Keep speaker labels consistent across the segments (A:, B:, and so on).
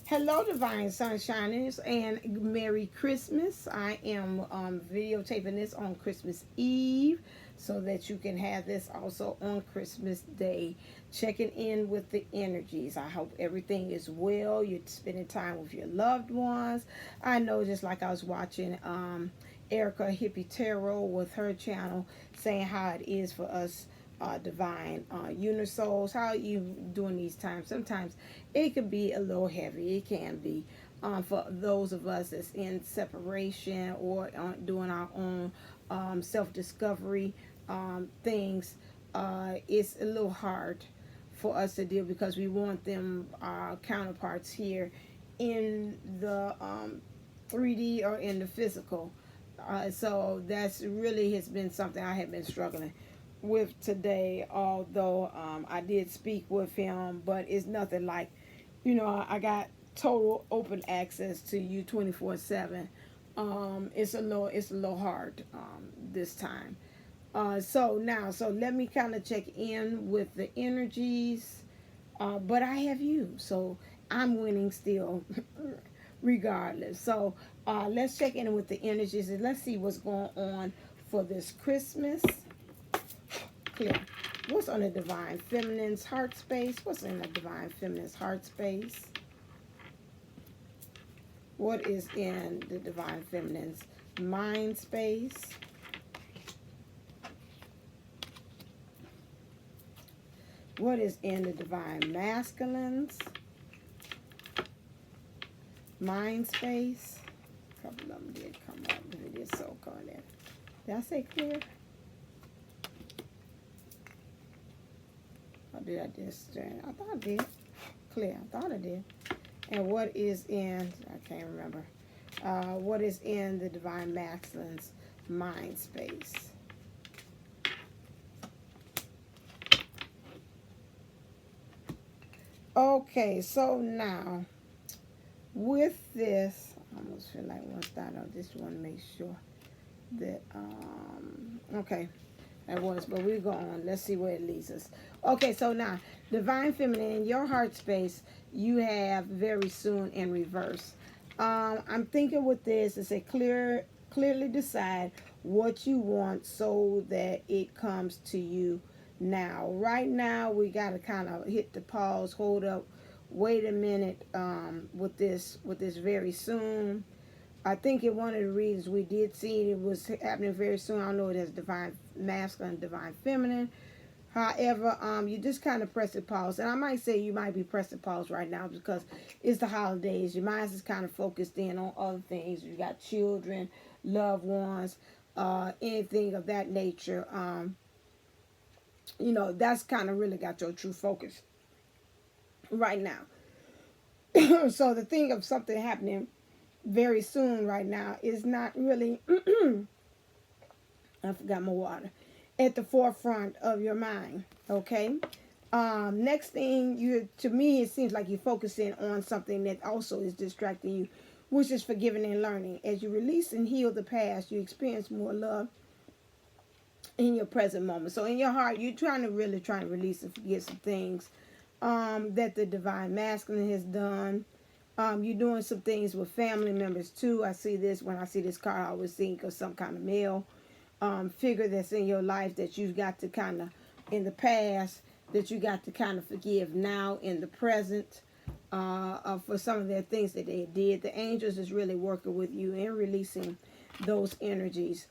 A: Hello, Divine Sunshiners, and Merry Christmas. I am videotaping this on Christmas Eve so that you can have this also on Christmas Day. Checking in with the energies. I hope everything is well. You're spending time with your loved ones. I know, just like I was watching Erica Hippie Tarot with her channel saying how it is for us divine Unisouls. How are you doing these times? Sometimes it can be a little heavy. It can be for those of us that's in separation or doing our own self-discovery things. It's a little hard for us to deal because we want them counterparts here in the 3D or in the physical. So that's really has been something I have been struggling with today, although I did speak with him, but it's nothing like, I got total open access to you 24/7. It's a little hard this time. So let me kind of check in with the energies. But I have you, so I'm winning still, regardless. So let's check in with the energies and let's see what's going on for this Christmas. Clear. What's on the Divine Feminine's heart space? What's in the Divine Feminine's heart space? What is in the Divine Feminine's mind space? What is in the Divine Masculine's mind space? A couple of them did come up. It is so coming in. Did I say clear? Or did I just, I thought I did. Clear, I thought I did. And what is in, I can't remember. What is in the Divine Masculine's mind space? Okay, so now, with this, I almost feel like once that, I just want to make sure that, okay. That was, but we're going. Let's see where it leads us. Okay, so now, Divine Feminine, in your heart space, you have very soon in reverse. I'm thinking with this, it's a clearly decide what you want so that it comes to you now. Right now, we got to kind of hit the pause, hold up, wait a minute with this very soon. I think in one of the reasons we did see it was happening very soon. I know it has Divine Masculine, Divine Feminine. However, you just kind of press the pause. And I might say you might be pressing pause right now because it's the holidays. Your mind is kind of focused in on other things. You got children, loved ones, anything of that nature. That's kind of really got your true focus right now. So the thing of something happening very soon right now is not really I forgot my water at the forefront of your mind. Okay, next thing, to me it seems like you're focusing on something that also is distracting you, which is forgiving and learning. As you release and heal the past, you experience more love in your present moment. So in your heart, you're trying to release and forget some things that the Divine Masculine has done. You're doing some things with family members too. I see this when I see this card. I always think of some kind of male figure that's in your life that you've got to kind of, in the past, that you got to kind of forgive now in the present for some of their things that they did. The angels is really working with you and releasing those energies.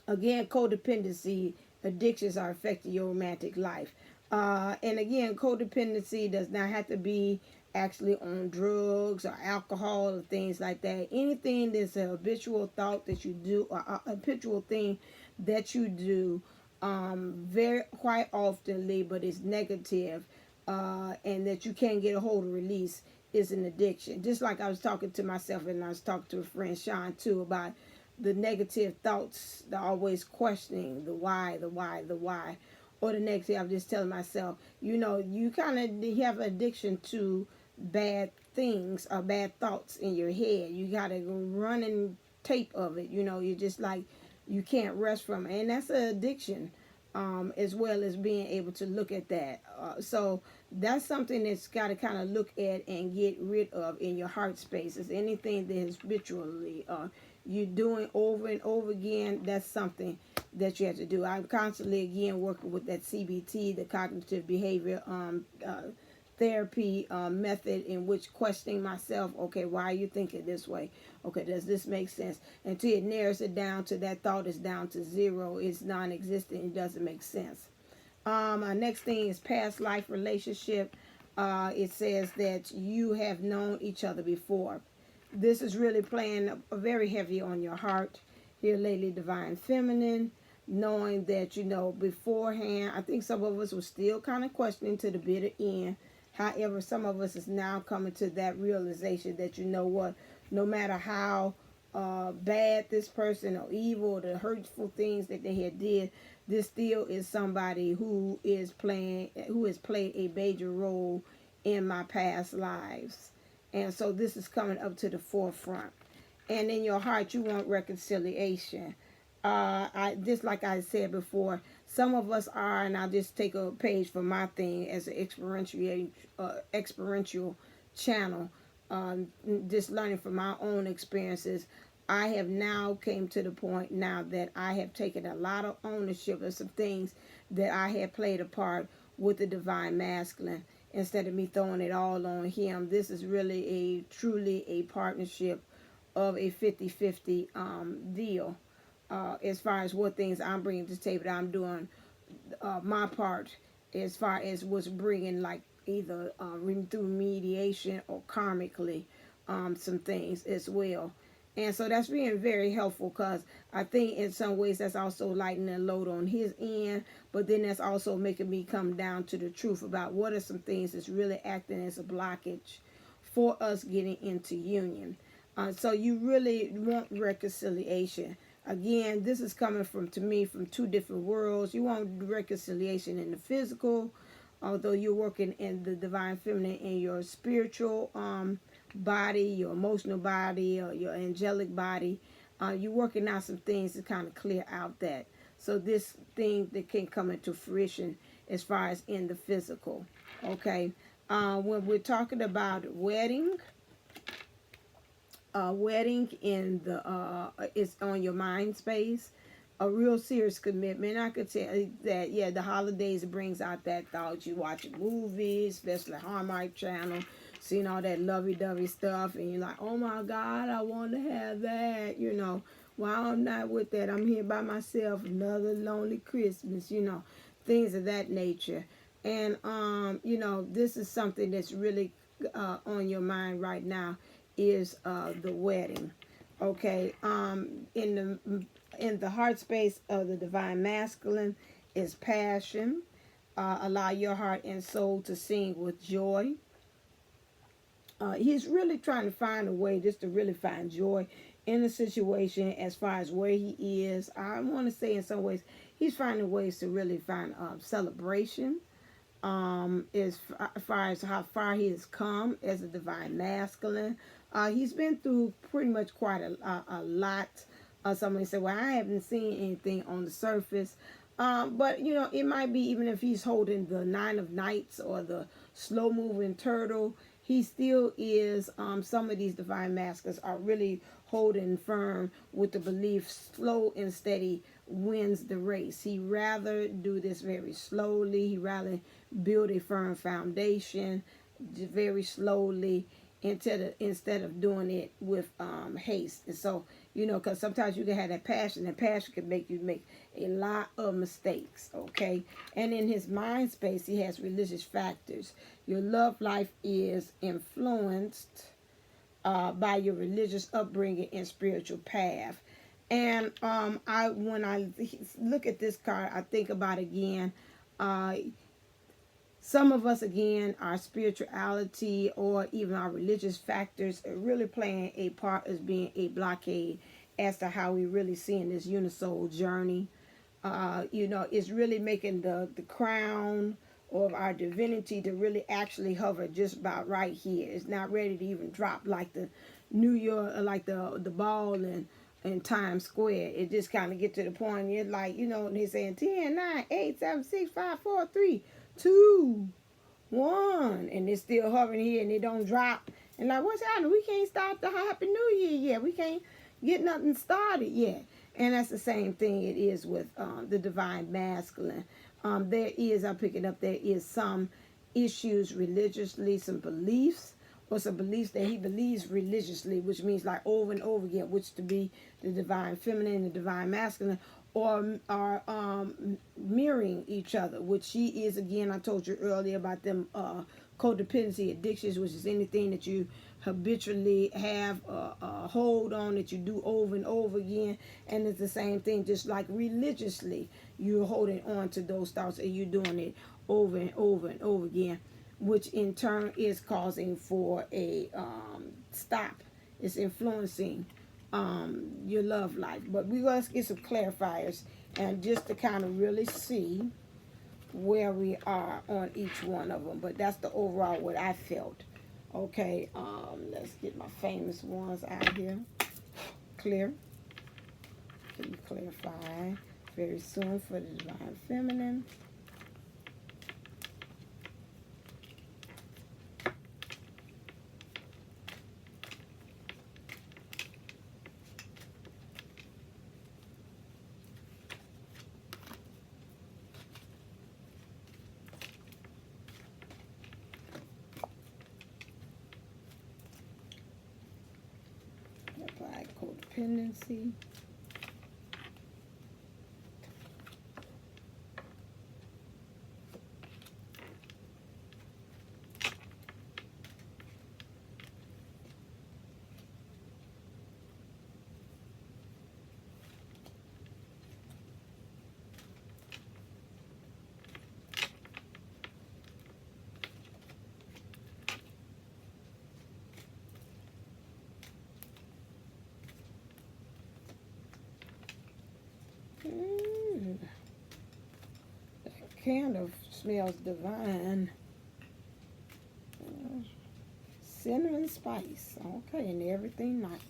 A: Again, codependency, addictions are affecting your romantic life. And again, codependency does not have to be actually on drugs or alcohol or things like that. Anything that's a habitual thought that you do, or a habitual thing that you do very quite oftenly, but it's negative, and that you can't get a hold of release, is an addiction. Just like I was talking to myself, and I was talking to a friend, Sean, too, about the negative thoughts, the always questioning the why, or the negative. I'm just telling myself, you kind of have addiction to bad things or bad thoughts in your head. You got a running tape of it. You're just like, you can't rest from it. And that's an addiction as well as being able to look at that. So that's something that's got to kind of look at and get rid of in your heart space. Is anything that is habitually you're doing over and over again, that's something that you have to do. I'm constantly, again, working with that CBT, the cognitive behavior therapy method, in which questioning myself, okay, why are you thinking this way? Okay, does this make sense? Until it narrows it down to that thought is down to zero, it's non-existent, it doesn't make sense. Our next thing is past life relationship. It says that you have known each other before. This is really playing very heavy on your heart here lately, Divine Feminine, knowing that, beforehand, I think some of us were still kind of questioning to the bitter end. However, some of us is now coming to that realization that, what, no matter how bad this person or evil or the hurtful things that they had did, this still is somebody who has played a major role in my past lives. And so this is coming up to the forefront. And in your heart, you want reconciliation. Just like I said before, some of us are, and I'll just take a page from my thing as an experiential channel, just learning from my own experiences. I have now came to the point now that I have taken a lot of ownership of some things that I had played a part with the divine masculine. Instead of me throwing it all on him, this is really truly a partnership of a 50-50 deal. As far as what things I'm bringing to the table, that I'm doing my part as far as what's bringing, like, either through mediation or karmically some things as well. And so that's being very helpful, because I think in some ways that's also lightening the load on his end, but then that's also making me come down to the truth about what are some things that's really acting as a blockage for us getting into union. So you really want reconciliation. Again, this is coming to me from two different worlds. You want reconciliation in the physical, although you're working in the divine feminine, in your spiritual body, your emotional body, or your angelic body. You're working out some things to kind of clear out that. So this thing that can come into fruition as far as in the physical. Okay. When we're talking about wedding in the it's on your mind space, a real serious commitment. I could tell you that, yeah, the holidays brings out that thought. You watching movies, especially Hallmark Channel, seeing all that lovey-dovey stuff, and you're like, oh my God, I want to have that, While I'm not with that, I'm here by myself, another lonely Christmas, things of that nature. And, this is something that's really on your mind right now, is the wedding. Okay. In the heart space of the divine masculine is passion. Allow your heart and soul to sing with joy. He's really trying to find a way just to really find joy in the situation as far as where he is. I want to say in some ways he's finding ways to really find celebration. As far as how far he has come as a divine masculine. He's been through pretty much quite a lot. Somebody said, well, I haven't seen anything on the surface. But, it might be, even if he's holding the Nine of Knights or the slow-moving turtle, he still is, some of these divine masculines are really holding firm with the belief slow and steady wins the race. He rather do this very slowly. He rather build a firm foundation very slowly instead of doing it with haste. And so, because sometimes you can have that passion, and passion can make you make a lot of mistakes, okay? And in his mind space, he has religious factors. Your love life is influenced by your religious upbringing and spiritual path. And when I look at this card, I think about, again, some of us, again, our spirituality or even our religious factors are really playing a part as being a blockade as to how we really see in this unisoul journey. It's really making the crown of our divinity to really actually hover just about right here. It's not ready to even drop like the New York, like the ball and in Times Square. It just kind of get to the point. You're like, they're saying 10, 9, 8, 7, 6, 5, 4, 3, 2, 1, and they're still hovering here and they don't drop. And like, what's happening? We can't start the Happy New Year yet. We can't get nothing started yet. And that's the same thing it is with the divine masculine. I'm picking up, there is some issues religiously, some beliefs, or some beliefs that he believes religiously, which means like over and over again, which to be the divine feminine and the divine masculine, or are mirroring each other, which she is, again, I told you earlier about them codependency addictions, which is anything that you habitually have a hold on, that you do over and over again. And it's the same thing, just like religiously, you're holding on to those thoughts and you're doing it over and over and over again, which in turn is causing for a stop. It's influencing your love life. But we're going to get some clarifiers, and just to kind of really see where we are on each one of them. But that's the overall what I felt. Okay, let's get my famous ones out here. Clear. Can you clarify very soon for the divine feminine? Apply codependency. That kind of smells divine. Cinnamon spice. Okay, and everything nice.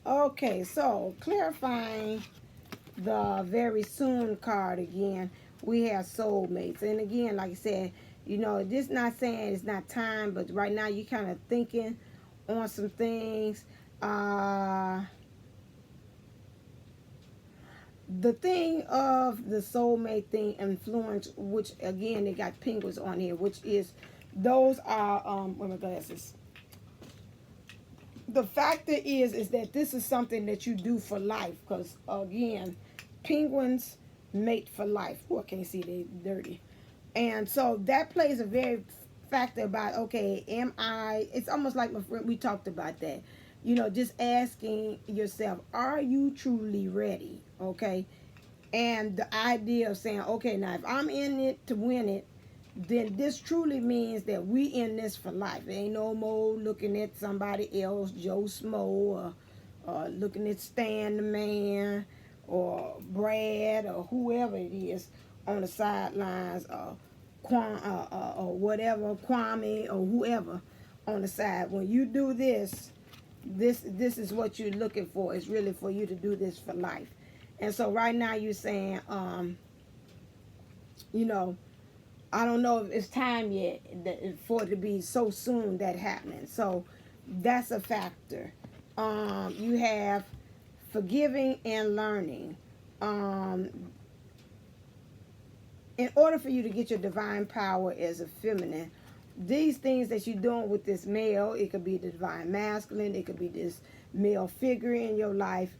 A: Okay, so clarifying the very soon card again, we have soulmates. And again, like I said, this not saying it's not time, but right now you're kind of thinking on some things. The thing of the soulmate thing influence, which again, they got penguins on here, which is, those are, where my glasses. The factor is that this is something that you do for life, because again, penguins mate for life. Oh, I can't see, they dirty. And so that plays a very factor about, okay, it's almost like my friend, we talked about that. Just asking yourself, are you truly ready? Okay. And the idea of saying, okay, now if I'm in it to win it, then this truly means that we in this for life. There ain't no more looking at somebody else, Joe Smo, or looking at Stan the Man, or Brad, or whoever it is on the sidelines, or whatever, Kwame, or whoever on the side. When you do this is what you're looking for. It's really for you to do this for life. And so right now you're saying, I don't know if it's time yet for it to be so soon that happening. So that's a factor. You have forgiving and learning. In order for you to get your divine power as a feminine, these things that you're doing with this male, it could be the divine masculine, it could be this male figure in your life,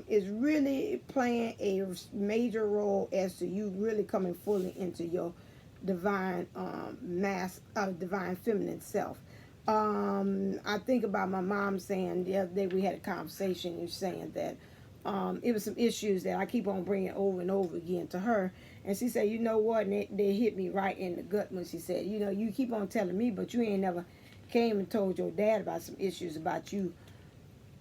A: is really playing a major role as to you really coming fully into your divine divine feminine self. I think about my mom saying the other day, we had a conversation, and saying that it was some issues that I keep on bringing over and over again to her. And she said, you know what, and they hit me right in the gut when she said, you keep on telling me, but you ain't never came and told your dad about some issues about you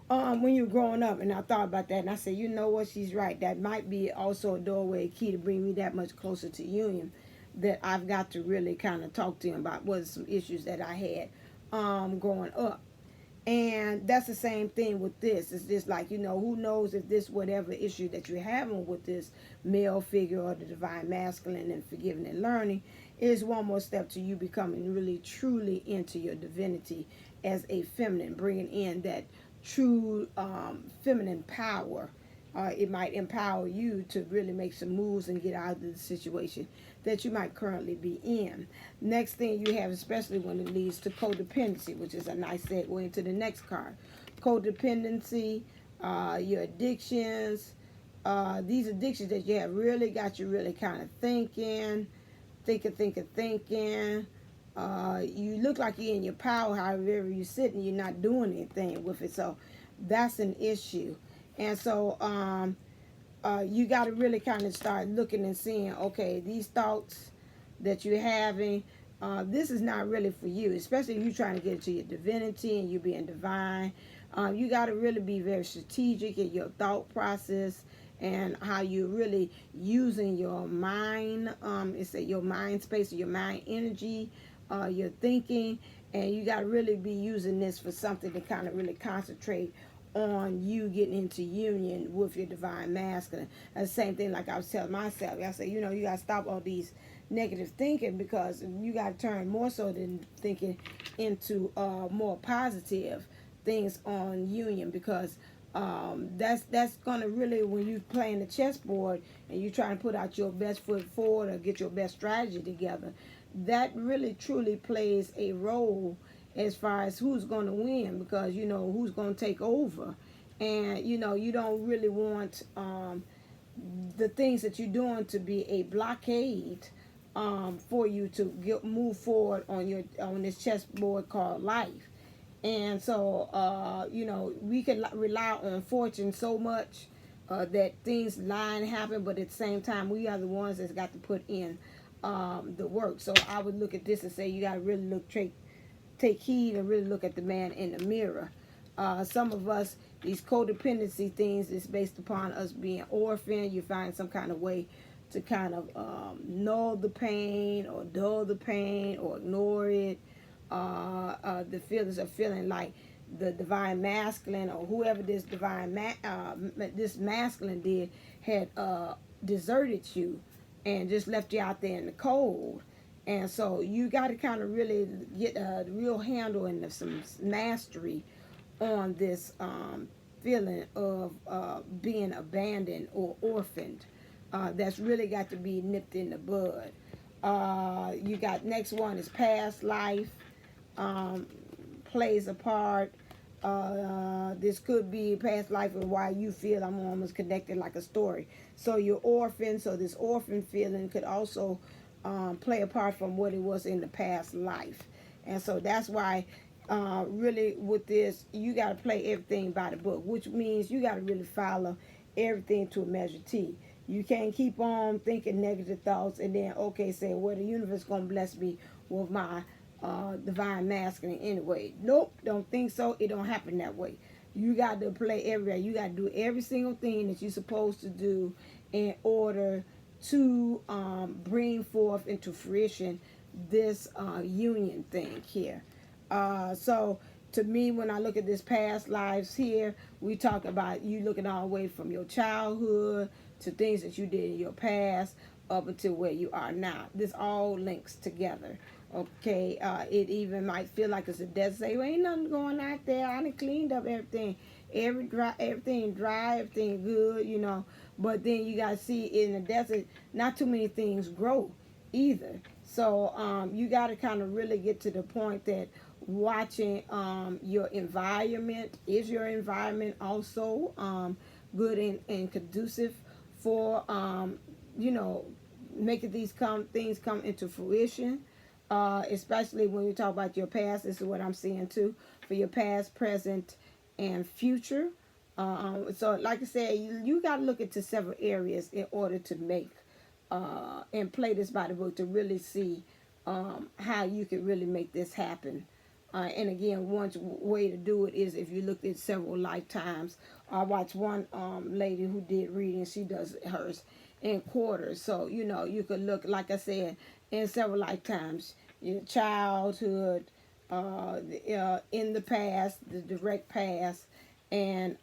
A: when you were growing up. And I thought about that, and I said, you know what, she's right. That might be also a doorway key to bring me that much closer to union. that I've got to really kind of talk to him about was some issues that I had growing up. And that's the same thing with this. It's just like, who knows if this whatever issue that you're having with this male figure or the divine masculine and forgiving and learning is one more step to you becoming really truly into your divinity as a feminine, bringing in that true feminine power. It might empower you to really make some moves and get out of the situation that you might currently be in. Next thing you have, especially when it leads to codependency, which is a nice segue into the next card. Codependency, your addictions, these addictions that you have really got you really kind of thinking. You look like you're in your power, however you're sitting, you're not doing anything with it. So that's an issue. And so you got to really kind of start looking and seeing, okay, these thoughts that you're having, this is not really for you, especially if you're trying to get to your divinity and you being divine. You got to really be very strategic in your thought process and how you're really using your mind, it's your mind space, your mind energy, your thinking, and you got to really be using this for something to kind of really concentrate on you getting into union with your divine masculine. And the same thing like I was telling myself. I said, you got to stop all these negative thinking, because you got to turn more so than thinking into more positive things on union, because that's gonna really, when you playing the chessboard and you trying to put out your best foot forward or get your best strategy together, that really truly plays a role as far as who's going to win, because who's going to take over. And you don't really want the things that you're doing to be a blockade for you to move forward on this chessboard called life. And so we can rely on fortune so much that things lie and happen, but at the same time we are the ones that's got to put in the work. So I would look at this and say you got to really take heed and really look at the man in the mirror. Some of us, these codependency things is based upon us being orphaned. You find some kind of way to kind of null the pain or dull the pain or ignore it. The feelings of feeling like the divine masculine or whoever this this masculine did had deserted you and just left you out there in the cold. And so you got to kind of really get a real handle and some mastery on this feeling of being abandoned or orphaned. That's really got to be nipped in the bud. You got next one is past life plays a part. This could be past life and why you feel I'm almost connected like a story. So you're orphan, so this orphan feeling could also play a part from what it was in the past life. And so that's why really with this, you got to play everything by the book, which means you got to really follow everything to a measure T. You can't keep on thinking negative thoughts and then, say, well, the universe going to bless me with my divine masculine anyway. Nope, don't think so. It don't happen that way. You got to play you got to do every single thing that you're supposed to do in order to bring forth into fruition this union thing here. So to me, when I look at this past lives here, we talk about you looking all the way from your childhood to things that you did in your past up until where you are now. This all links together. Okay, it even might feel like it's a desert. Say, well, ain't nothing going out there. I done cleaned up everything. Everything dry, everything good, But then you got to see in the desert, not too many things grow either. So you got to kind of really get to the point that watching your environment. Is your environment also good and conducive for, making these things come into fruition? Especially when you talk about your past. This is what I'm seeing too, for your past, present, and future. So like I said, you got to look into several areas in order to make and play this by the book to really see how you can really make this happen. And again, one way to do it is if you looked at several lifetimes. I watched one lady who did reading. She does hers, in quarters. So, you could look, like I said, in several lifetimes. Your childhood, in the past, the direct past, and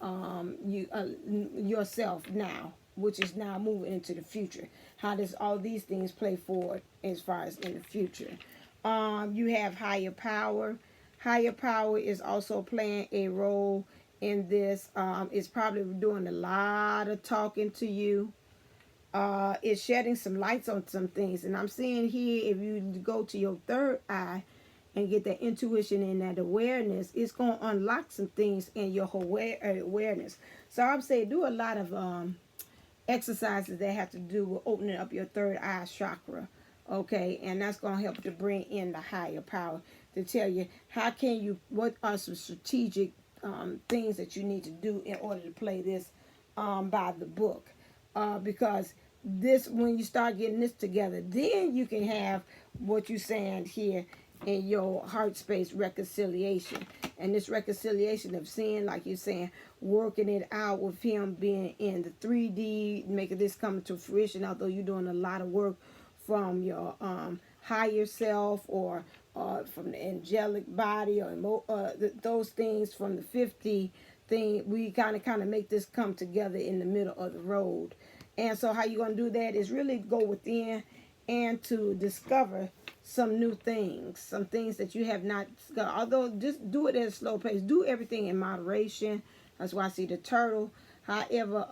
A: yourself now, which is now moving into the future. How does all these things play forward as far as in the future? You have higher power. Higher power is also playing a role in this. It's probably doing a lot of talking to you. It's shedding some lights on some things. And I'm seeing here, if you go to your third eye and get that intuition and that awareness, it's going to unlock some things in your awareness. So I'm saying do a lot of exercises that have to do with opening up your third eye chakra. Okay, and that's going to help to bring in the higher power to tell you what are some strategic things that you need to do in order to play this by the book. Because this, when you start getting this together, then you can have what you're saying here in your heart space reconciliation. And this reconciliation of seeing, like you're saying, working it out with him being in the 3D, making this come to fruition, although you're doing a lot of work from your higher self, or from the angelic body, or those things from the 50 thing. We kind of make this come together in the middle of the road. And so how you're going to do that is really go within and to discover some new things, some things that you have not discovered. Although just do it at a slow pace. Do everything in moderation. That's why I see the turtle. However,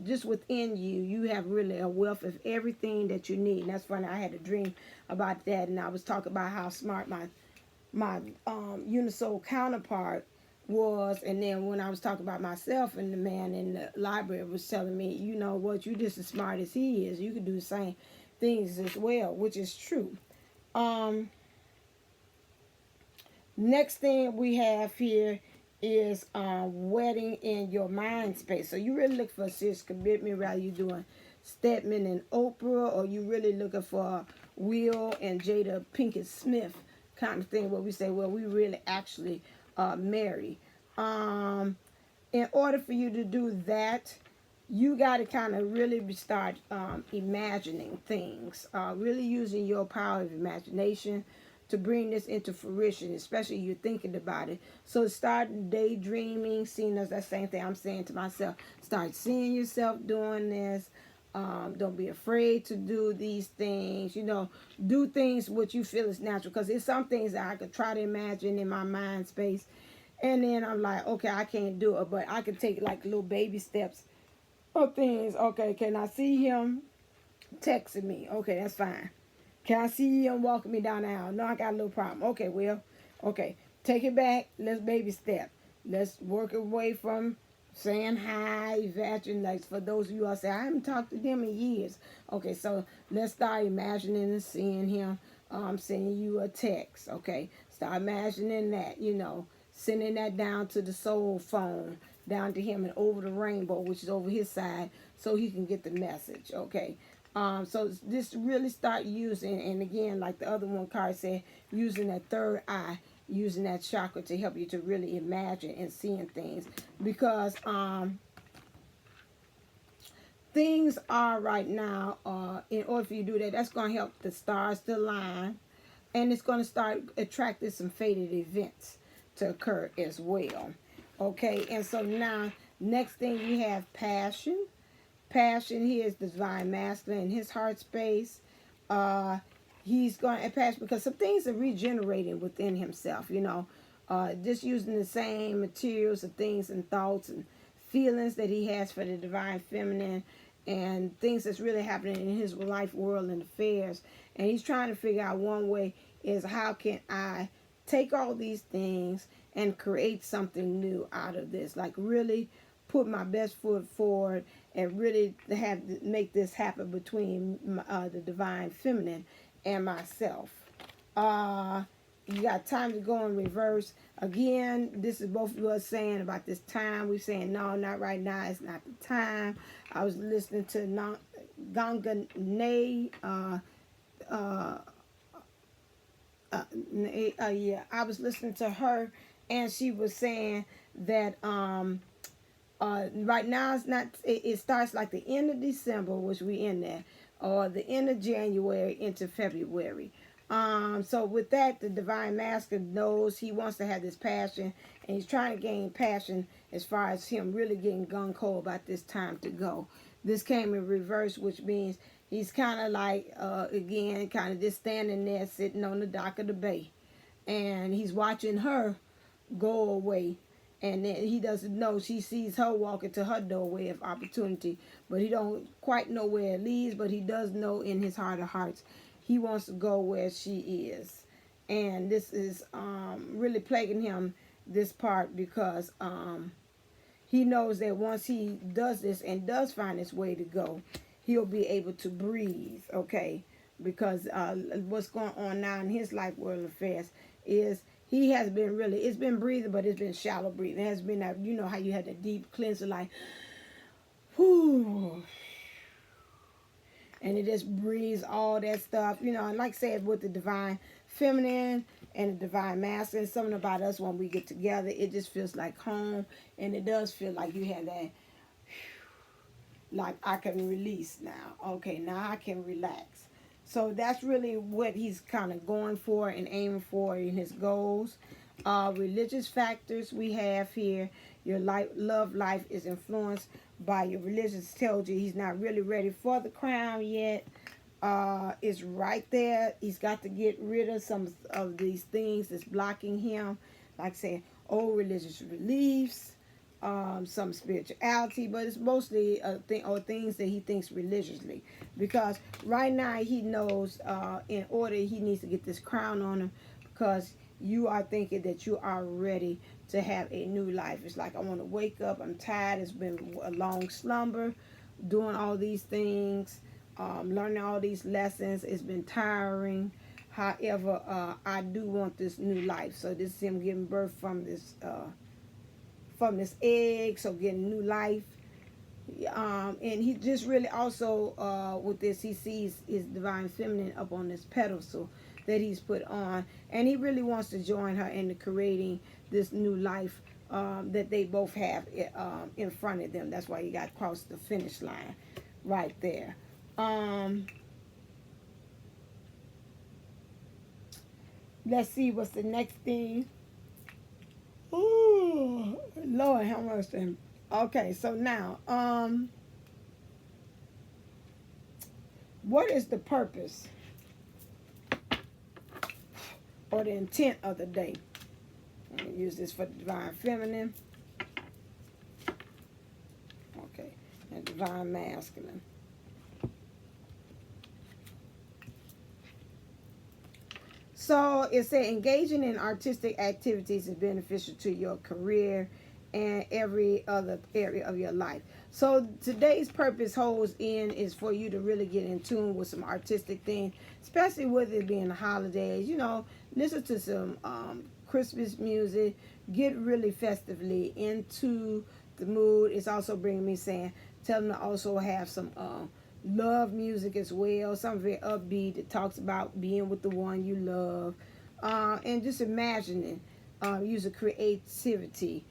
A: just within you, you have really a wealth of everything that you need. And that's funny. I had a dream about that, and I was talking about how smart my Unisoul counterpart was. And then when I was talking about myself, and the man in the library was telling me, you know what, you just as smart as he is. You can do the same things as well, which is true. Next thing we have here is wedding in your mind space. So you really look for a serious commitment, rather you doing Stedman and Oprah, or you really looking for Will and Jada Pinkett Smith kind of thing, where we say, well, we really actually marry. In order for you to do that, you got to kind of really start imagining things, really using your power of imagination to bring this into fruition, especially you're thinking about it. So start daydreaming, seeing us, that same thing I'm saying to myself. Start seeing yourself doing this. Don't be afraid to do these things. Do things what you feel is natural. Because there's some things that I could try to imagine in my mind space. And then I'm like, okay, I can't do it. But I can take like little baby steps of things. Okay, can I see him texting me? Okay, that's fine. Can I see him walking me down the aisle? No, I got a little problem. Okay, well, okay. Take it back. Let's baby step. Let's work away from saying hi, veteran. Like for those of you all say, I haven't talked to them in years. Okay, so let's start imagining and seeing him. Sending you a text. Okay, start imagining that. Sending that down to the soul phone, down to him and over the rainbow, which is over his side, so he can get the message. Okay. So just really start using, and again, like the other one card said, using that third eye, using that chakra to help you to really imagine and seeing things. Because things are right now, in order for you to do that, that's going to help the stars to align, and it's going to start attracting some fated events to occur as well. Okay, and so now, next thing we have passion. Passion here is the divine masculine in his heart space. He's going to passion because some things are regenerating within himself, just using the same materials and things and thoughts and feelings that he has for the divine feminine, and things that's really happening in his life, world, and affairs. And he's trying to figure out one way is, how can I take all these things and create something new out of this? Like really put my best foot forward and really make this happen between the divine feminine and myself. You got time to go in reverse. Again, this is both of us saying about this time. We're saying, no, not right now. It's not the time. I was listening to Ganga Nay. I was listening to her, and she was saying that Right now it's not. It starts like the end of December, which we in there, or the end of January into February. So with that, the divine master knows he wants to have this passion, and he's trying to gain passion as far as him really getting gung ho about this time to go. This came in reverse, which means he's kind of like again, kind of just standing there, sitting on the dock of the bay, and he's watching her go away, and then he doesn't know, she sees her walking to her doorway of opportunity, but he don't quite know where it leads, but he does know in his heart of hearts he wants to go where she is. And this is really plaguing him, this part, because he knows that once he does this and does find his way to go, he'll be able to breathe, okay? Because what's going on now in his life, world affairs, is he has been really, it's been breathing, but it's been shallow breathing. It has been that, you know how you had the deep cleanser, like, whoo, and it just breathes all that stuff, you know. And like I said, with the divine feminine and the divine masculine, something about us when we get together, it just feels like home, and it does feel like you have that, like I can release now. Okay, now I can relax. So that's really what he's kind of going for and aiming for in his goals. Religious factors we have here. Your life, love life is influenced by your religious. Tells you he's not really ready for the crown yet. It's right there. He's got to get rid of some of these things that's blocking him. Like I said, old religious beliefs, some spirituality, but it's mostly things that he thinks religiously. Because right now he knows in order he needs to get this crown on him, because you are thinking that you are ready to have a new life. It's like, I want to wake up. I'm tired. It's been a long slumber, doing all these things, learning all these lessons. It's been tiring. However, I do want this new life. So this is him giving birth from this egg, so getting new life. And he just really also with this, he sees his divine feminine up on this pedestal that he's put on, and he really wants to join her into creating this new life that they both have in front of them. That's why he got across the finish line right there. Let's see what's the next thing. Ooh, Lord have mercy. Okay, so now, what is the purpose or the intent of the day? I'm gonna use this for the divine feminine. Okay, and divine masculine. So it said engaging in artistic activities is beneficial to your career and every other area of your life. So today's purpose holds in is for you to really get in tune with some artistic things, especially with it being the holidays. You know, listen to some Christmas music, get really festively into the mood. It's also bringing me saying, tell them to also have some love music as well, something very upbeat that talks about being with the one you love, and just imagining, use of creativity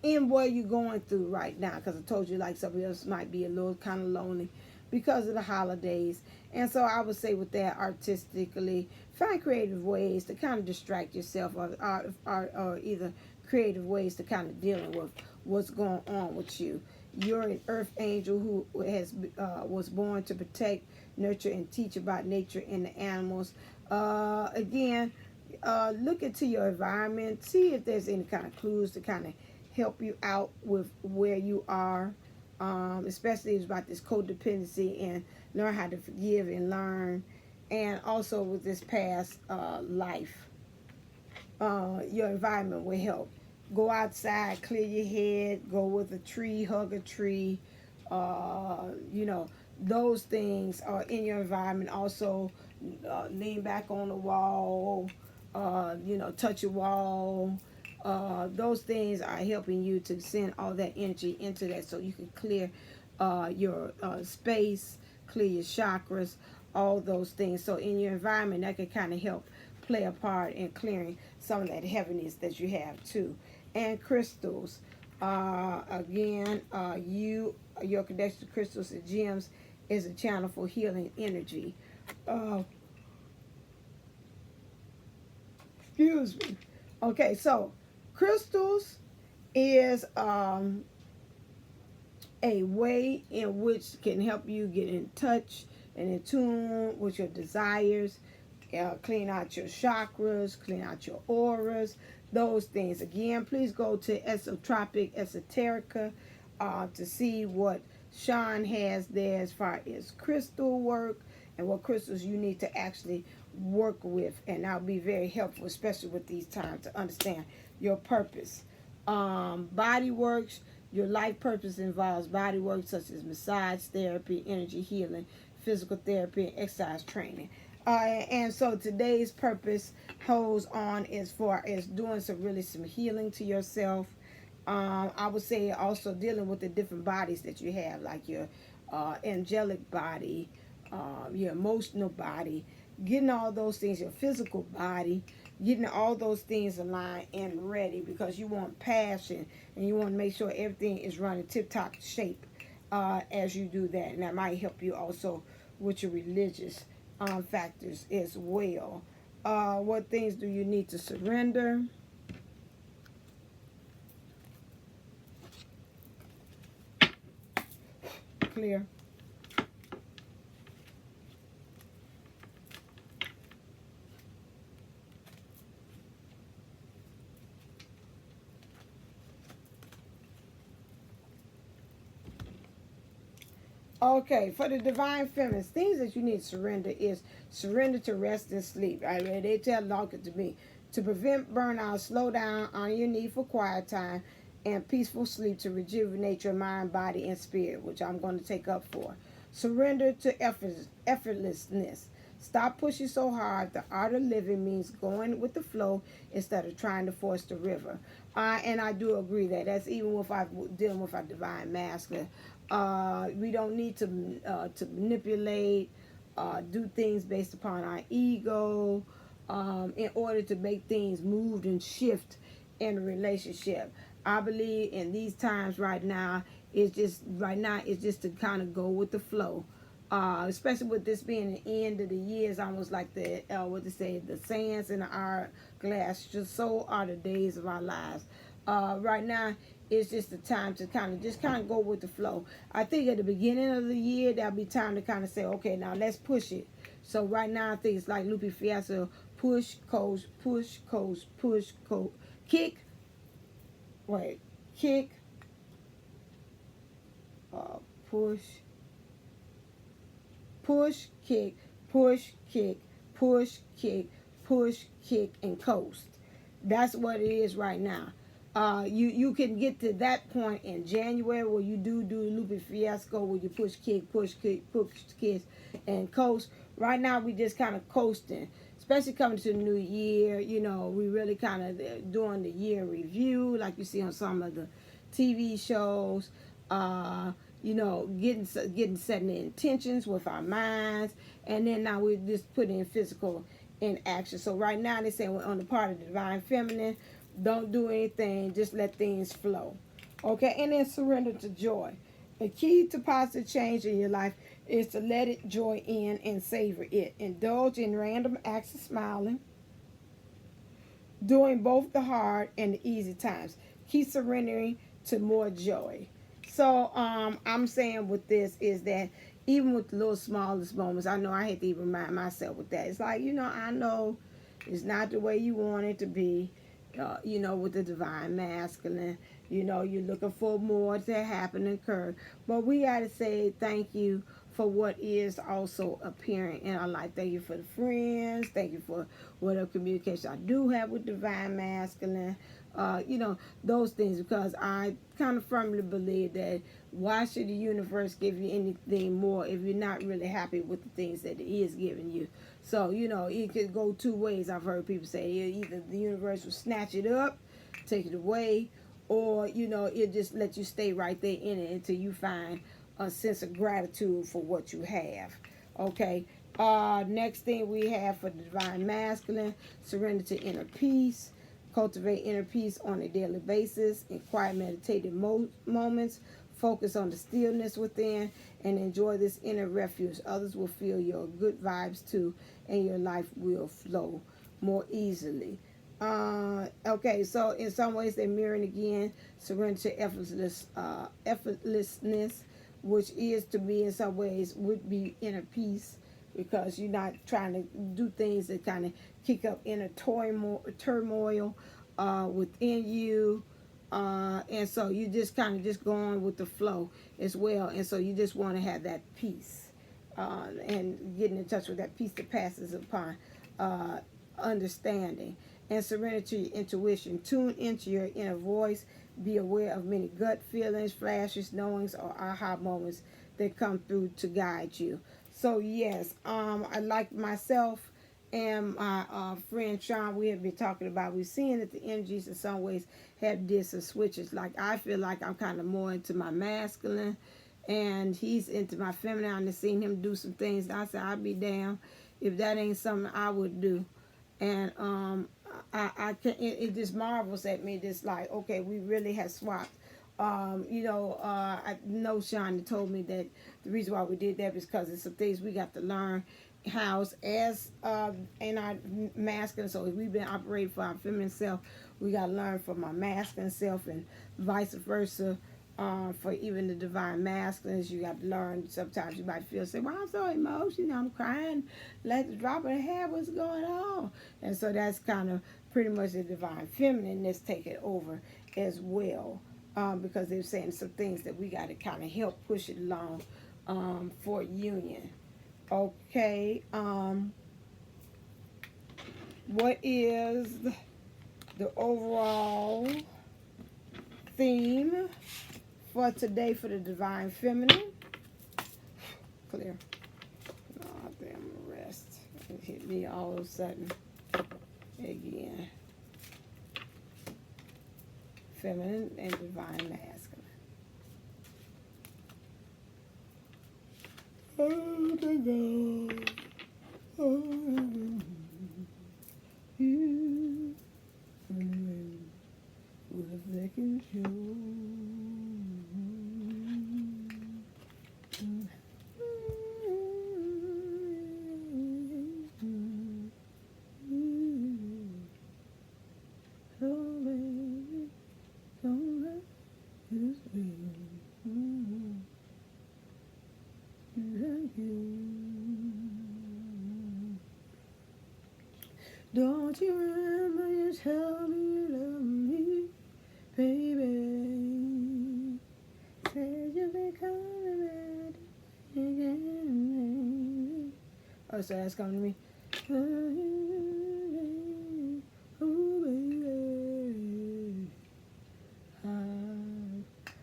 A: in what you're going through right now, because I told you, like, somebody else might be a little kind of lonely because of the holidays. And so I would say with that, artistically, find creative ways to kind of distract yourself, or either creative ways to kind of dealing with what's going on with you. You're an earth angel who has was born to protect, nurture, and teach about nature and the animals. Again, look into your environment. See if there's any kind of clues to kind of help you out with where you are. Especially it's about this codependency, and learn how to forgive and learn. And also with this past life, your environment will help. Go outside, clear your head, go with a tree, hug a tree. You know, those things are in your environment. Also, lean back on the wall, you know, touch a wall. Those things are helping you to send all that energy into that, so you can clear your space, clear your chakras, all those things. So in your environment, that can kind of help play a part in clearing some of that heaviness that you have too. And crystals. Again, your connection to crystals and gems is a channel for healing energy. Uh, excuse me. Okay, so crystals is a way in which can help you get in touch and in tune with your desires, clean out your chakras, clean out your auras, those things. Again, please go to Esotropic Esoterica to see what Sean has there as far as crystal work and what crystals you need to actually work with. And that'll be very helpful, especially with these times, to understand your purpose. Body works. Your life purpose involves body work such as massage therapy, energy healing, physical therapy, and exercise training. And so today's purpose holds on as far as doing some healing to yourself. I would say also dealing with the different bodies that you have, like your angelic body, your emotional body, getting all those things, your physical body, getting all those things aligned and ready, because you want passion and you want to make sure everything is running tip-top shape as you do that. And that might help you also with your religious factors as well. What things do you need to surrender? Clear. Okay, for the divine feminines, things that you need to surrender is surrender to rest and sleep. I mean, they tell Locker to me to prevent burnout, slow down on your need for quiet time and peaceful sleep to rejuvenate your mind, body, and spirit, which I'm going to take up for. Surrender to effortlessness. Stop pushing so hard. The art of living means going with the flow instead of trying to force the river. And I do agree that that's even if I'm dealing with our divine masculine. We don't need to manipulate, do things based upon our ego, in order to make things move and shift in a relationship. I believe in these times right now it's just to kind of go with the flow. Especially with this being the end of the year, it's almost like the what they say, the sands in the hourglass. Just so are the days of our lives. Right now, it's just the time to kind of go with the flow. I think at the beginning of the year, there'll be time to kind of say, okay, now let's push it. So right now, I think it's like Lupe Fiasco, push, coast, push, coast, push, coast, kick, wait, kick, uh, push, push, kick, push, kick, push, kick, push, kick, and coast. That's what it is right now. You can get to that point in January where you do Lupe Fiasco, where you push kick, and coast. Right now we just kind of coasting, especially coming to the new year. You know, we really kind of doing the year review, like you see on some of the TV shows. You know, getting setting the intentions with our minds, and then now we're just putting in physical in action. So right now they say on the part of the divine feminine, don't do anything, just let things flow. Okay, and then surrender to joy. The key to positive change in your life is to let it joy in and savor it. Indulge in random acts of smiling, doing both the hard and the easy times. Keep surrendering to more joy. So I'm saying with this is that even with the little smallest moments, I know I had to even remind myself with that. It's like, I know it's not the way you want it to be. With the divine masculine, you're looking for more to happen and occur. But we got to say thank you for what is also appearing in our life. Thank you for the friends. Thank you for whatever communication I do have with divine masculine. Those things, because I kind of firmly believe that why should the universe give you anything more if you're not really happy with the things that it is giving you? So, it could go two ways. I've heard people say either the universe will snatch it up, take it away, or, it just let you stay right there in it until you find a sense of gratitude for what you have. Okay. Next thing we have for the divine masculine, surrender to inner peace. Cultivate inner peace on a daily basis. In quiet meditative moments, focus on the stillness within and enjoy this inner refuge. Others will feel your good vibes too, and your life will flow more easily. Okay, so in some ways they're mirroring again serenity, effortlessness, which is to be in some ways would be inner peace, because you're not trying to do things that kind of kick up inner turmoil within you. And so you just kind of just go on with the flow as well. And so you just want to have that peace and getting in touch with that peace that passes upon understanding. And serenity, intuition. Tune into your inner voice. Be aware of many gut feelings, flashes, knowings, or aha moments that come through to guide you. So yes, I like myself and my friend Sean, we have been talking about, we're seeing that the energies in some ways have did some switches. Like I feel like I'm kind of more into my masculine and he's into my feminine. I've seen him do some things. And I said, I'd be damned if that ain't something I would do. And I can, it just marvels at me, just like, okay, we really have swapped. I know Sean told me that the reason why we did that is because it's some things we got to learn house as in our masculine. So if we've been operating for our feminine self, we got to learn from our masculine self, and vice versa. For even the divine masculines, you got to learn. Sometimes you might feel, say, well, I'm so emotional, I'm crying, let the drop of a hair, what's going on? And so that's kind of pretty much the divine feminine that's taking over as well. Because they're saying some things that we got to kind of help push it along for union. Okay. What is the overall theme for today for the divine feminine? Clear. Oh, damn, I'm gonna rest. It hit me all of a sudden again. Feminine and divine masculine. Oh, the God. Oh, you. What they can show. Don't you remember you told me you love me, baby? Said you'll be coming back again. Oh, so that's coming to me. Oh, baby.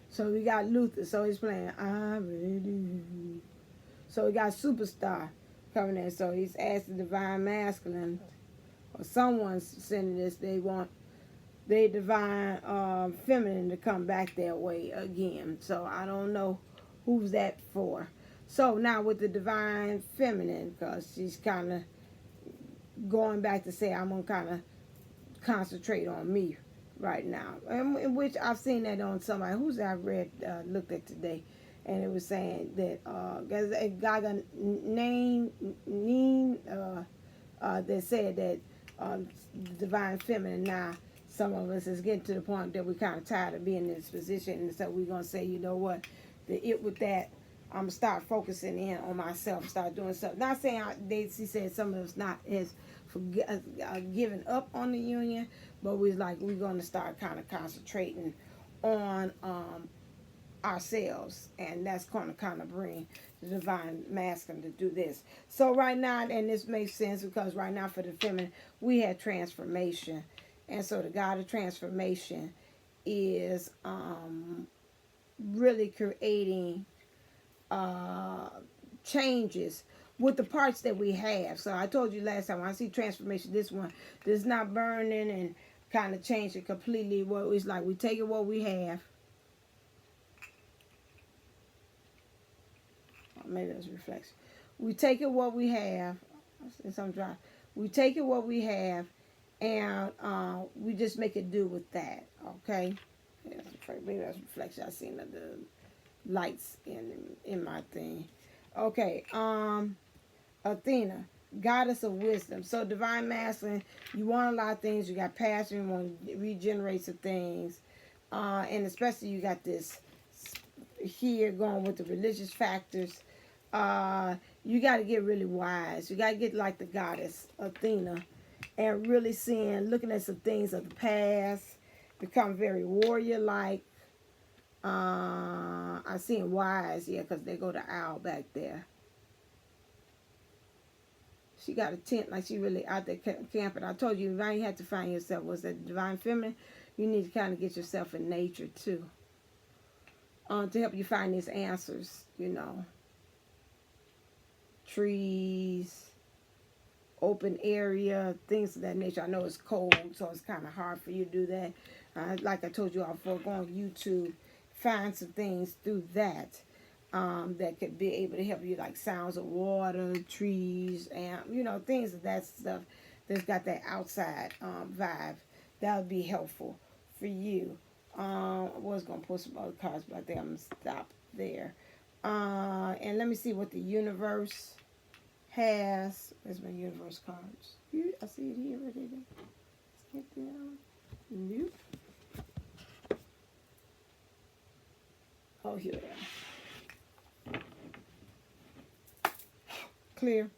A: So we got Luther, so he's playing I Really Do. So we got Superstar coming in, so he's asked the divine masculine, or someone's sending this, they want their divine feminine to come back their way again. So I don't know who's that for. So now with the divine feminine, because she's kind of going back to say, I'm going to kind of concentrate on me right now. And which I've seen that on somebody who's I read, looked at today. And it was saying that Gaga name that said that divine feminine, now some of us is getting to the point that we're kind of tired of being in this position, and so we're gonna say, you know what, with that, I'm gonna start focusing in on myself, start doing something. Not saying she said some of us not as giving up on the union, but we're gonna start kind of concentrating on ourselves, and that's going to kind of bring the divine masculine to do this. So right now, and this makes sense because right now for the feminine, we had transformation, and so the God of transformation is really creating changes with the parts that we have. So I told you last time, when I see transformation, this one does not burning and kind of change it completely. What it's like, we take it what we have. Maybe that's reflection. We take it what we have. Since I'm dry, we take it what we have, and we just make it do with that. Okay. Yeah, maybe that's reflection. I seen the lights in my thing. Okay. Athena, goddess of wisdom. So divine masculine, you want a lot of things. You got passion. You want to regenerate some things, and especially you got this here going with the religious factors. You got to get really wise. You got to get like the goddess Athena, and really seeing, looking at some things of the past, become very warrior like. I seen wise, yeah, because they go to owl back there. She got a tent like she really out there camping. I told you, now you have to find yourself. Was that divine feminine? You need to kind of get yourself in nature too, to help you find these answers. You know, trees, open area, things of that nature. I know it's cold, so it's kind of hard for you to do that. Like I told you all before, go on YouTube, find some things through that. That could be able to help you, like sounds of water, trees, and things of that stuff that's got that outside vibe. That would be helpful for you. I was gonna post some other cards, but I think I'm gonna stop there. And let me see what the universe has. Where's my universe cards? I see it here. Right there. Skip down. Nope. Oh, here they are. Clear.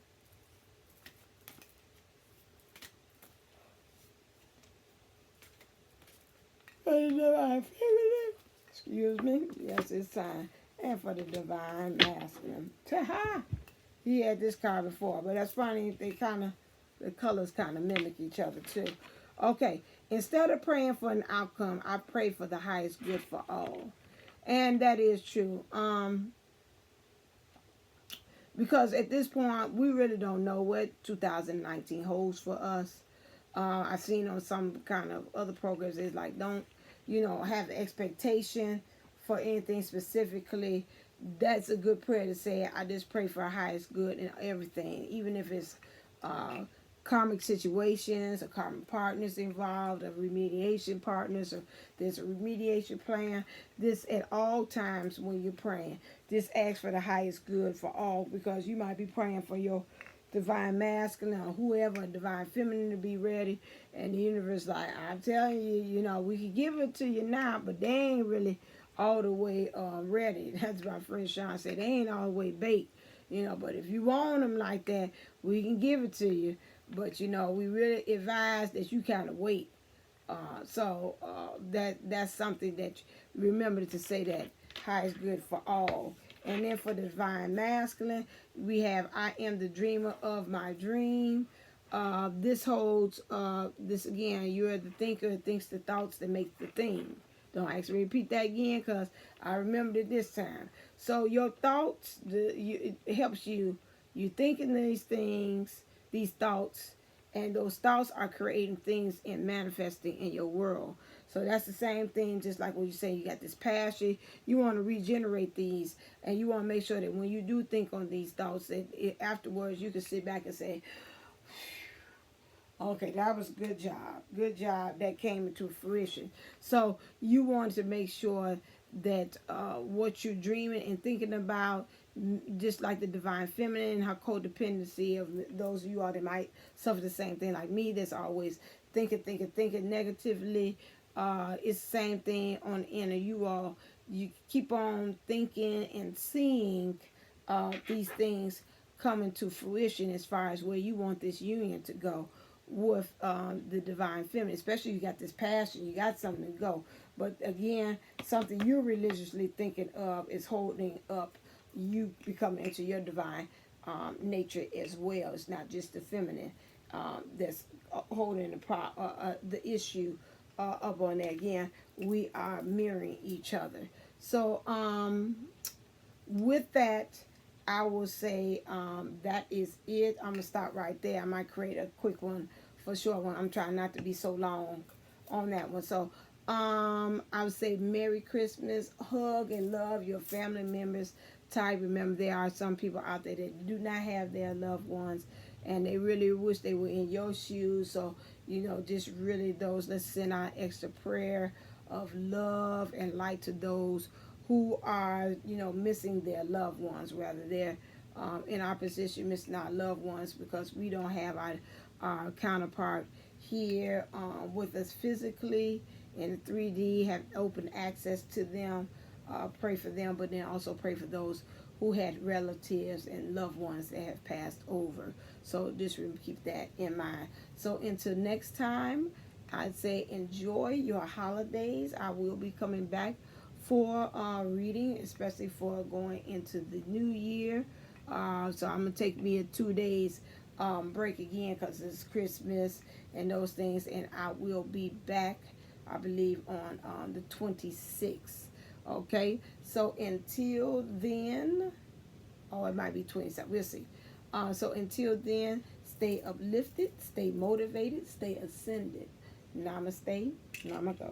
A: Excuse me. Yes, it's time. And for the divine masculine. Ta-ha! He had this card before, but that's funny. The colors kind of mimic each other too. Okay. Instead of praying for an outcome, I pray for the highest good for all. And that is true. Because at this point, we really don't know what 2019 holds for us. I've seen on some kind of other programs, it's like, don't, have expectation for anything specifically. That's a good prayer to say. I just pray for our highest good in everything, even if it's karmic situations, or karmic partners involved, or remediation partners, or there's a remediation plan. This at all times when you're praying, just ask for the highest good for all, because you might be praying for your divine masculine or whoever, divine feminine, to be ready, and the universe like, I'm telling you, we can give it to you now, but they ain't really all the way ready. That's my friend Sean said, they ain't all the way baked, but if you want them like that, we can give it to you. But we really advise that you kind of wait. That's something that you remember to say, that highest good for all. And then for the divine masculine, we have, I am the dreamer of my dream. This holds, this again, you're the thinker who thinks the thoughts that make the thing. Don't ask me to repeat that again, because I remembered it this time. So your thoughts, it helps you. You thinking these things, these thoughts, and those thoughts are creating things and manifesting in your world. So that's the same thing, just like when you say you got this passion, you want to regenerate these, and you want to make sure that when you do think on these thoughts, that afterwards you can sit back and say, okay, that was a good job. Good job. That came into fruition. So you want to make sure that what you're dreaming and thinking about, just like the divine feminine, her codependency of those of you all that might suffer the same thing like me, that's always thinking negatively. It's the same thing on the inner. You keep on thinking and seeing these things coming to fruition as far as where you want this union to go with the divine feminine. Especially you got this passion, you got something to go. But again, something you're religiously thinking of is holding up you becoming into your divine nature as well. It's not just the feminine that's holding the issue up on there. Again, we are mirroring each other. So with that, I will say that is it. I'm going to stop right there. I might create a quick one for sure one. I'm trying not to be so long on that one. So I would say Merry Christmas. Hug and love your family members. Ty, remember there are some people out there that do not have their loved ones, and they really wish they were in your shoes. So, just really those, let's send out extra prayer of love and light to those who are, missing their loved ones, rather they're in our position missing our loved ones because we don't have our counterpart here with us physically in 3D, have open access to them. Pray for them, but then also pray for those who had relatives and loved ones that have passed over. So just keep that in mind. So until next time, I'd say enjoy your holidays. I will be coming back for reading, especially for going into the new year. So I'm going to take me a 2 days break again because it's Christmas and those things. And I will be back, I believe, on the 26th. Okay, so until then, it might be 27. We'll see. So until then, stay uplifted, stay motivated, stay ascended. Namaste. Namago.